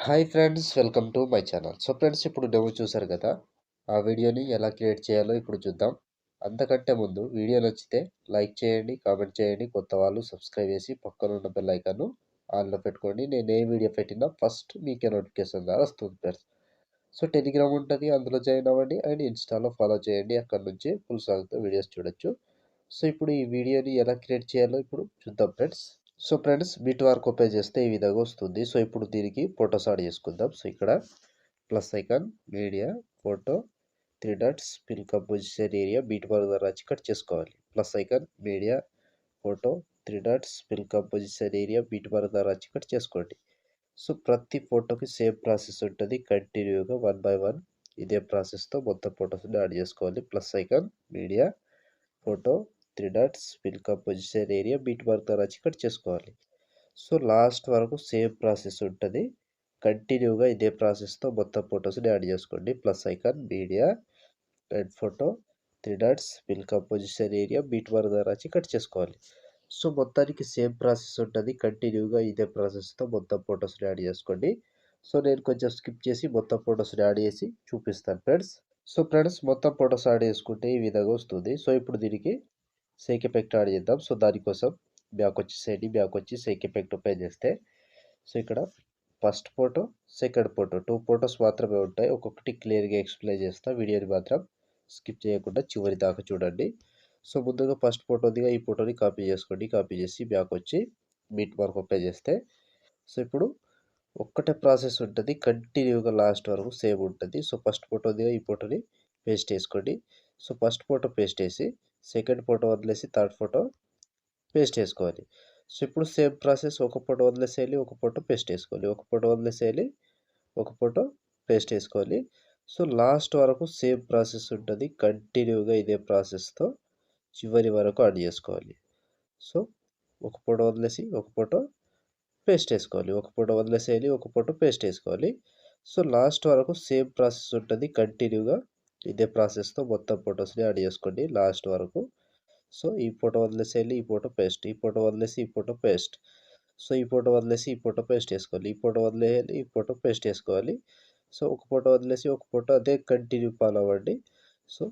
Hi friends, welcome to my channel. So friends, ఇప్పుడు demo చూసారు కదా. ఆ వీడియోని ఎలా క్రియేట్ చేయాలో ఇప్పుడు చూద్దాం. అంతకంటే ముందు వీడియో నచ్చితే లైక్ చేయండి, కామెంట్ చేయండి. కొత్త వాళ్ళు సబ్స్క్రైబ్ చేసి పక్కన ఉన్న బెల్ ఐకాన్ను ఆన్లో పెట్టుకోండి. నేను ఏ వీడియో పెట్టినా ఫస్ట్ మీకే నోటిఫికేషన్ ద్వారా వస్తుంది ఫ్రెండ్స్. సో టెలిగ్రామ్ ఉంటుంది, అందులో జాయిన్ అవ్వండి. అండ్ ఇన్స్టాలో ఫాలో చేయండి. అక్కడ నుంచి ఫుల్ సాంగ్తో వీడియోస్ చూడొచ్చు. సో ఇప్పుడు ఈ వీడియోని ఎలా క్రియేట్ చేయాలో ఇప్పుడు చూద్దాం friends. So friends, bit work open చేస్తే ఈ విధంగా వస్తుంది. సో ఇప్పుడు దీనికి ఫోటోస్ యాడ్ చేసుకుందాం. సో ఇక్కడ plus icon, media, photo, three dots, fill composition area, bead work ద్వారా వచ్చి కట్ చేసుకోవాలి. Plus icon, media, photo, three dots, fill composition area, bead work ద్వారా వచ్చి కట్ చేసుకోండి. సో ప్రతి ఫోటోకి సేమ్ ప్రాసెస్ ఉంటుంది. కంటిన్యూగా వన్ బై వన్ ఇదే ప్రాసెస్తో మొత్తం ఫొటోస్ని యాడ్ చేసుకోవాలి. Plus icon, media, photo, three dots, fill composition area, bead work ద్వారా వచ్చి కట్ చేసుకోవాలి. సో లాస్ట్ వరకు సేమ్ ప్రాసెస్ ఉంటుంది. కంటిన్యూగా ఇదే ప్రాసెస్తో మొత్తం ఫొటోస్ని యాడ్ చేసుకోండి. Plus icon, media and photo, three dots, fill composition area, bead work ద్వారా వచ్చి కట్ చేసుకోవాలి. సో మొత్తానికి సేమ్ ప్రాసెస్ ఉంటుంది. కంటిన్యూగా ఇదే ప్రాసెస్తో మొత్తం ఫొటోస్ని యాడ్ చేసుకోండి. సో నేను కొంచెం స్కిప్ చేసి మొత్తం ఫొటోస్ని యాడ్ చేసి చూపిస్తాను ఫ్రెండ్స్. సో ఫ్రెండ్స్, మొత్తం ఫొటోస్ యాడ్ చేసుకుంటే ఈ విధంగా వస్తుంది. సో ఇప్పుడు దీనికి సేక్ ఎఫెక్ట్ యాడ్ చేద్దాం. సో దానికోసం బ్యాక్ వచ్చేసేయండి. బ్యాక్ వచ్చి సేక్ ఎఫెక్ట్ ఓపెన్ చేస్తే సో ఇక్కడ first photo, second photo, two photos మాత్రమే ఉంటాయి. ఒక్కొక్కటి క్లియర్గా ఎక్స్ప్లెయిన్ చేస్తా. వీడియోని మాత్రం స్కిప్ చేయకుండా చివరి దాకా చూడండి. సో ముందుగా ఫస్ట్ ఫోటోదిగా ఈ ఫోటోని కాపీ చేసుకోండి. కాపీ చేసి బ్యాక్ వచ్చి మీట్ మార్క్ ఓపెన్ చేస్తే సో ఇప్పుడు ఒక్కటే ప్రాసెస్ ఉంటుంది. కంటిన్యూగా లాస్ట్ వరకు సేమ్ ఉంటుంది. సో ఫస్ట్ ఫోటోదిగా ఈ ఫోటోని పేస్ట్ చేసుకోండి. సో ఫస్ట్ ఫోటో పేస్ట్ వేసి సెకండ్ ఫోటో వదిలేసి థర్డ్ ఫోటో పేస్ట్ వేసుకోవాలి. సో ఇప్పుడు సేమ్ ప్రాసెస్, ఒక ఫోటో వదిలేసేయాలి, ఒక ఫోటో పేస్ట్ వేసుకోవాలి, ఒక ఫోటో వదిలేసేయాలి, ఒక ఫోటో పేస్ట్ వేసుకోవాలి. సో లాస్ట్ వరకు సేమ్ ప్రాసెస్ ఉంటుంది. కంటిన్యూగా ఇదే ప్రాసెస్తో చివరి వరకు యాడ్ చేసుకోవాలి. సో ఒక ఫోటో వదిలేసి ఒక ఫోటో పేస్ట్ వేసుకోవాలి, ఒక ఫోటో వదిలేసేయాలి, ఒక ఫోటో పేస్ట్ వేసుకోవాలి. సో లాస్ట్ వరకు సేమ్ ప్రాసెస్ ఉంటుంది. కంటిన్యూగా ఇదే ప్రాసెస్తో మొత్తం ఫొటోస్ని యాడ్ చేసుకోండి లాస్ట్ వరకు. సో ఈ ఫోటో వదిలేసేయాలి, ఈ ఫోటో పేస్ట్, ఈ ఫోటో వదిలేసి ఈ ఫోటో పేస్ట్. సో ఈ ఫోటో వదిలేసి ఈ ఫోటో పేస్ట్ వేసుకోవాలి, ఈ ఫోటో వదిలేయాలి, ఈ ఫోటో పేస్ట్ వేసుకోవాలి. సో ఒక ఫోటో వదిలేసి ఒక ఫోటో అదే కంటిన్యూ ఫాలో అవ్వండి. సో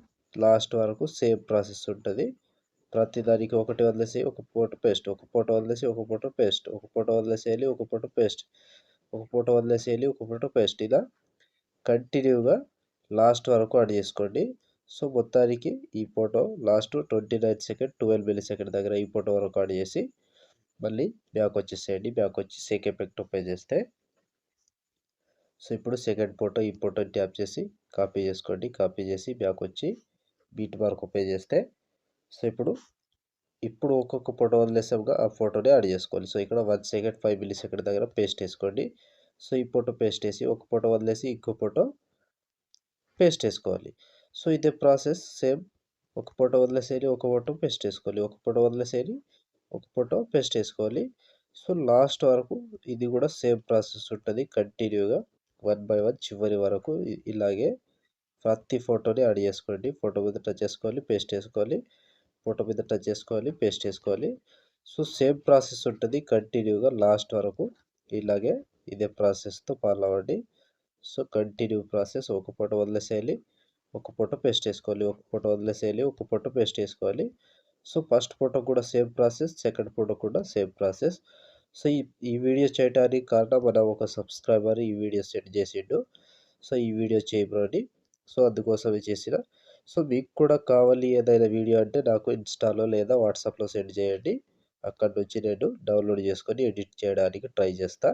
లాస్ట్ వరకు సేమ్ ప్రాసెస్ ఉంటుంది. ప్రతి దానికి ఒకటి వదిలేసి ఒక ఫోటో పేస్ట్, ఒక ఫోటో వదిలేసి ఒక ఫోటో పేస్ట్, ఒక ఫోటో వదిలేసేయాలి, ఒక ఫోటో పేస్ట్, ఒక ఫోటో వదిలేసేయాలి, ఒక ఫోటో పేస్ట్. ఇలా కంటిన్యూగా లాస్ట్ వరకు యాడ్ చేసుకోండి. సో మొత్తానికి ఈ photo last 29 second 12 milli second దగ్గర ఈ ఫోటో వరకు యాడ్ చేసి మళ్ళీ బ్యాక్ వచ్చేసేయండి. బ్యాక్ వచ్చి సేక్ ఎఫెక్ట్ ఓపెన్ చేస్తే సో ఇప్పుడు సెకండ్ ఫోటో ఈ ఫోటోని ట్యాప్ చేసి కాపీ చేసుకోండి. కాపీ చేసి బ్యాక్ వచ్చి బీట్ మార్క్ ఓపెన్ చేస్తే సో ఇప్పుడు ఒక్కొక్క ఫోటో వదిలేసాముగా ఆ ఫోటోని యాడ్ చేసుకోవాలి. సో ఇక్కడ 1 సెకండ్ 5 మిల్లీ సెకండ్ దగ్గర పేస్ట్ వేసుకోండి. సో ఈ ఫోటో పేస్ట్ వేసి ఒక ఫోటో వదిలేసి ఇంకో ఫోటో పేస్ట్ వేసుకోవాలి. సో ఇదే ప్రాసెస్ సేమ్. ఒక ఫోటో వదిలేసేయాలి, ఒక ఫోటో పేస్ట్ వేసుకోవాలి, ఒక ఫోటో వదిలేసేయాలి, ఒక ఫోటో పేస్ట్ వేసుకోవాలి. సో లాస్ట్ వరకు ఇది కూడా సేమ్ ప్రాసెస్ ఉంటుంది. కంటిన్యూగా వన్ బై వన్ చివరి వరకు ఇలాగే ప్రతి ఫోటోని యాడ్ చేసుకోండి. ఫోటో మీద టచ్ చేసుకోవాలి, పేస్ట్ వేసుకోవాలి, ఫోటో మీద టచ్ చేసుకోవాలి, పేస్ట్ వేసుకోవాలి. సో సేమ్ ప్రాసెస్ ఉంటుంది. కంటిన్యూగా లాస్ట్ వరకు ఇలాగే ఇదే ప్రాసెస్తో ఫాలో అవ్వండి. So continue process. ఒక ఫోటో వదిలేసేయాలి, ఒక ఫోటో పేస్ట్ వేసుకోవాలి, ఒక ఫోటో వదిలేసేయాలి, ఒక ఫోటో పేస్ట్ వేసుకోవాలి. సో ఫస్ట్ ఫోటో కూడా సేమ్ ప్రాసెస్, సెకండ్ ఫోటో కూడా సేమ్ ప్రాసెస్. సో ఈ వీడియో చేయడానికి కారణం మన ఒక సబ్స్క్రైబర్ ఈ వీడియో సెండ్ చేసిండు. సో ఈ వీడియో చేయమని, సో అందుకోసమే చేసిన. సో మీకు కూడా కావాలి ఏదైనా వీడియో అంటే నాకు ఇన్స్టాలో లేదా వాట్సాప్లో సెండ్ చేయండి. అక్కడ నుంచి నేను డౌన్లోడ్ చేసుకొని ఎడిట్ చేయడానికి ట్రై చేస్తా.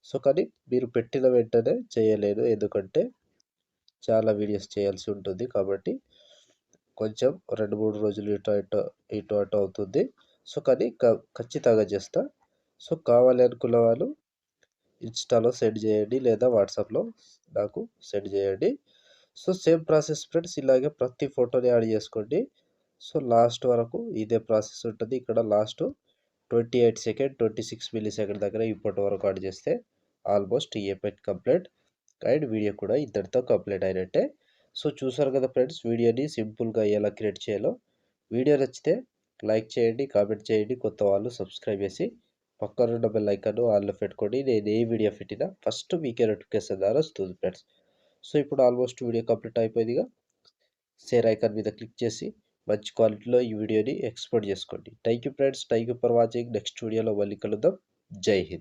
సో కానీ మీరు పెట్టిన వెంటనే చేయలేను, ఎందుకంటే చాలా వీడియోస్ చేయాల్సి ఉంటుంది. కాబట్టి కొంచెం 2-3 రోజులు ఇటు అటు అవుతుంది. సో కానీ ఖచ్చితంగా చేస్తా. సో కావాలి అనుకున్న వాళ్ళు ఇన్స్టాలో సెండ్ చేయండి లేదా వాట్సాప్లో నాకు సెండ్ చేయండి. So same process friends. ఇలాగే ప్రతి ఫోటోని యాడ్ చేసుకోండి. సో లాస్ట్ వరకు ఇదే ప్రాసెస్ ఉంటుంది. ఇక్కడ లాస్ట్ 28 సెకండ్ 26 మిల్లీ సెకండ్ దగ్గర ఈ ఫోటో వరకు యాడ్ చేస్తే ఆల్మోస్ట్ ఈ ఎఫెక్ట్ కంప్లీట్. అండ్ వీడియో కూడా ఇంతటితో కంప్లీట్ అయినట్టే. సో చూసారు కదా ఫ్రెండ్స్, వీడియోని సింపుల్గా ఎలా క్రియేట్ చేయాలో. వీడియో నచ్చితే లైక్ చేయండి, కామెంట్ చేయండి. కొత్త వాళ్ళు సబ్స్క్రైబ్ చేసి పక్కనున్న బెల్ ఐకాన్ ఆన్లో పెట్టుకోండి. నేను ఏ వీడియో పెట్టినా ఫస్ట్ మీకే నోటిఫికేషన్ ద్వారా వస్తుంది ఫ్రెండ్స్. సో ఇప్పుడు ఆల్మోస్ట్ వీడియో కంప్లీట్ అయిపోయిందిగా. షేర్ ఐకాన్ మీద క్లిక్ చేసి మంచి క్వాలిటీలో ఈ వీడియోని ఎక్స్పోర్ట్ చేసుకోండి. Thank you friends. Thank you for watching. Next వీడియోలో మళ్ళీ కలుద్దాం. జై హింద్.